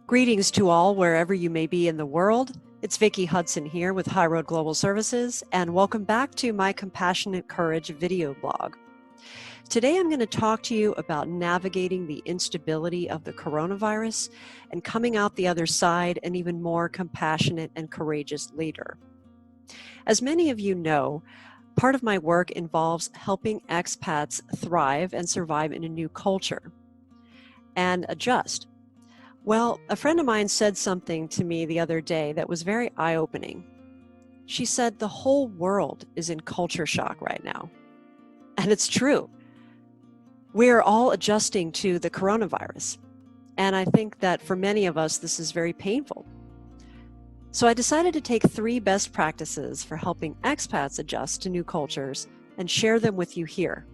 Greetings to all wherever you may be in the world. It's Vicki Hudson here with High Road Global Services, and welcome back to my Compassionate Courage video blog. Today I'm going to talk to you about navigating the instability of the coronavirus and coming out the other side an even more compassionate and courageous leader. As many of you know, part of my work involves helping expats thrive and survive in a new culture and adjust. Well, a friend of mine said something to me the other day that was very eye-opening. She said the whole world is in culture shock right now. And it's true. We're all adjusting to the coronavirus. And I think that for many of us, this is very painful. So I decided to take 3 best practices for helping expats adjust to new cultures and share them with you here.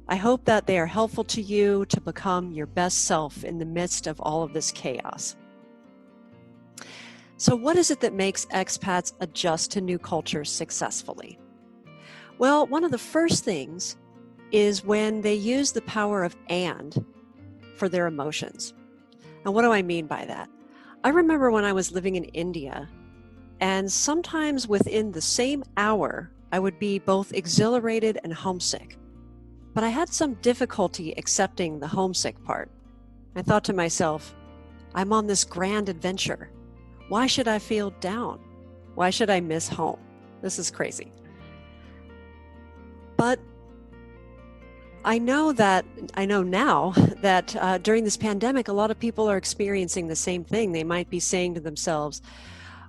I hope that they are helpful to you to become your best self in the midst of all of this chaos. So what is it that makes expats adjust to new cultures successfully? Well, one of the first things is when they use the power of "and" for their emotions. And what do I mean by that? I remember when I was living in India, and sometimes within the same hour, I would be both exhilarated and homesick. But I had some difficulty accepting the homesick part. I thought to myself, I'm on this grand adventure. Why should I feel down? Why should I miss home? This is crazy. But I know now that during this pandemic, a lot of people are experiencing the same thing. They might be saying to themselves,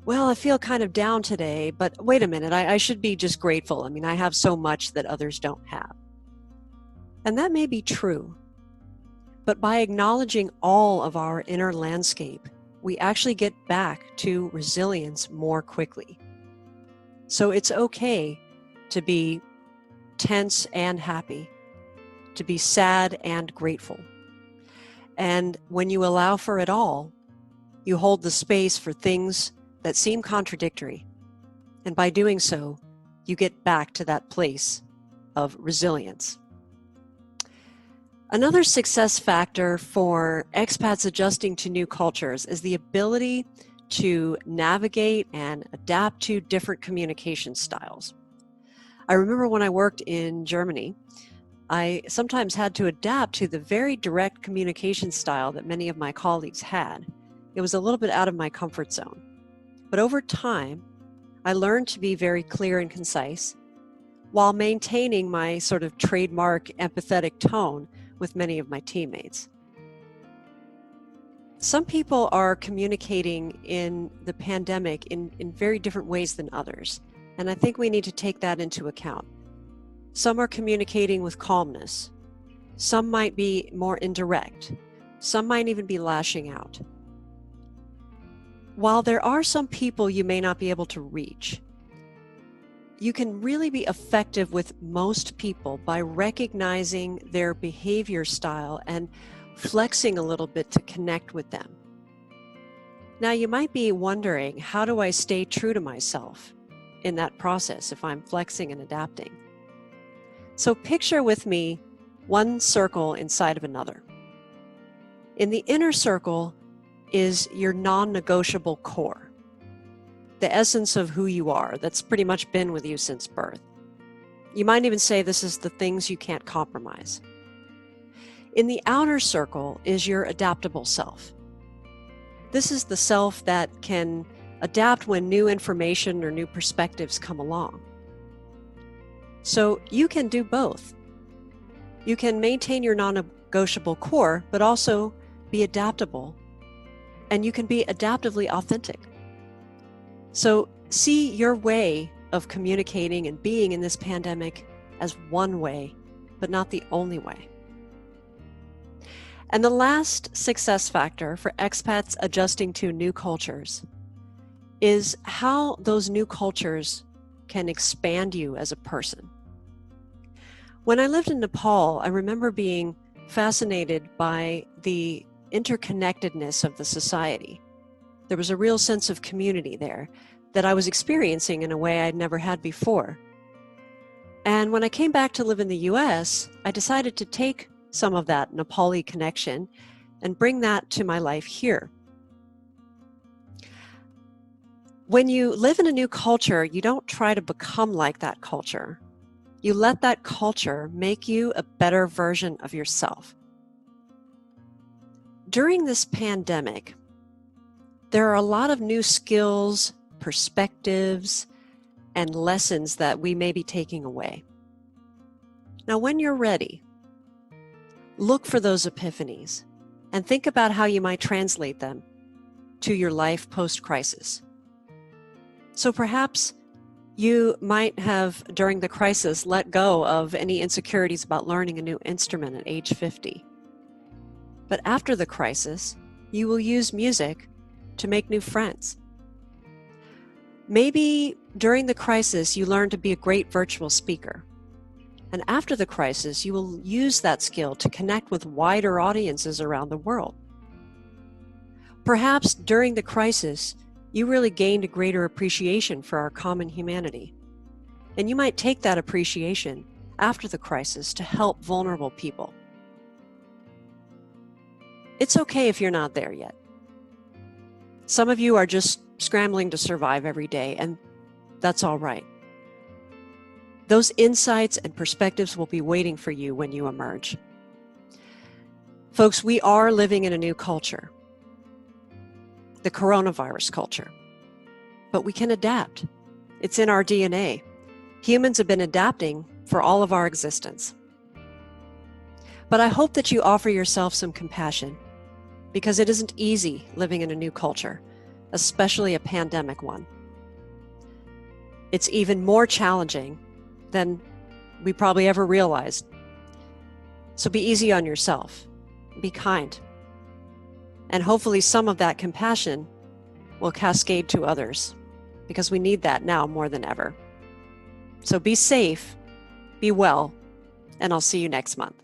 well, I feel kind of down today, but wait a minute, I should be just grateful. I mean, I have so much that others don't have. And that may be true, but by acknowledging all of our inner landscape, we actually get back to resilience more quickly. So it's okay to be tense and happy, to be sad and grateful. And when you allow for it all, you hold the space for things that seem contradictory. And by doing so, you get back to that place of resilience. Another success factor for expats adjusting to new cultures is the ability to navigate and adapt to different communication styles. I remember when I worked in Germany, I sometimes had to adapt to the very direct communication style that many of my colleagues had. It was a little bit out of my comfort zone. But over time, I learned to be very clear and concise while maintaining my sort of trademark empathetic tone with many of my teammates. Some people are communicating in the pandemic in very different ways than others, and I think we need to take that into account. Some are communicating with calmness. Some might be more indirect. Some might even be lashing out. While there are some people you may not be able to reach, you can really be effective with most people by recognizing their behavior style and flexing a little bit to connect with them. Now, you might be wondering, how do I stay true to myself in that process if I'm flexing and adapting? So picture with me one circle inside of another. In the inner circle is your non-negotiable core, the essence of who you are that's pretty much been with you since birth. You might even say this is the things you can't compromise. In the outer circle is your adaptable self. This is the self that can adapt when new information or new perspectives come along. So you can do both. You can maintain your non-negotiable core, but also be adaptable, and you can be adaptively authentic. So see your way of communicating and being in this pandemic as one way, but not the only way. And the last success factor for expats adjusting to new cultures is how those new cultures can expand you as a person. When I lived in Nepal, I remember being fascinated by the interconnectedness of the society. There was a real sense of community there that I was experiencing in a way I'd never had before. And when I came back to live in the US, I decided to take some of that Nepali connection and bring that to my life here. When you live in a new culture, you don't try to become like that culture. You let that culture make you a better version of yourself. During this pandemic, there are a lot of new skills, perspectives, and lessons that we may be taking away. Now, when you're ready, look for those epiphanies and think about how you might translate them to your life post-crisis. So perhaps you might have, during the crisis, let go of any insecurities about learning a new instrument at age 50. But after the crisis, you will use music to make new friends. Maybe during the crisis, you learned to be a great virtual speaker. And after the crisis, you will use that skill to connect with wider audiences around the world. Perhaps during the crisis, you really gained a greater appreciation for our common humanity. And you might take that appreciation after the crisis to help vulnerable people. It's okay if you're not there yet. Some of you are just scrambling to survive every day, and that's all right. Those insights and perspectives will be waiting for you when you emerge. Folks, we are living in a new culture, the coronavirus culture, but we can adapt. It's in our DNA. Humans have been adapting for all of our existence. But I hope that you offer yourself some compassion, because it isn't easy living in a new culture, especially a pandemic one. It's even more challenging than we probably ever realized. So be easy on yourself, be kind, and hopefully some of that compassion will cascade to others, because we need that now more than ever. So be safe, be well, and I'll see you next month.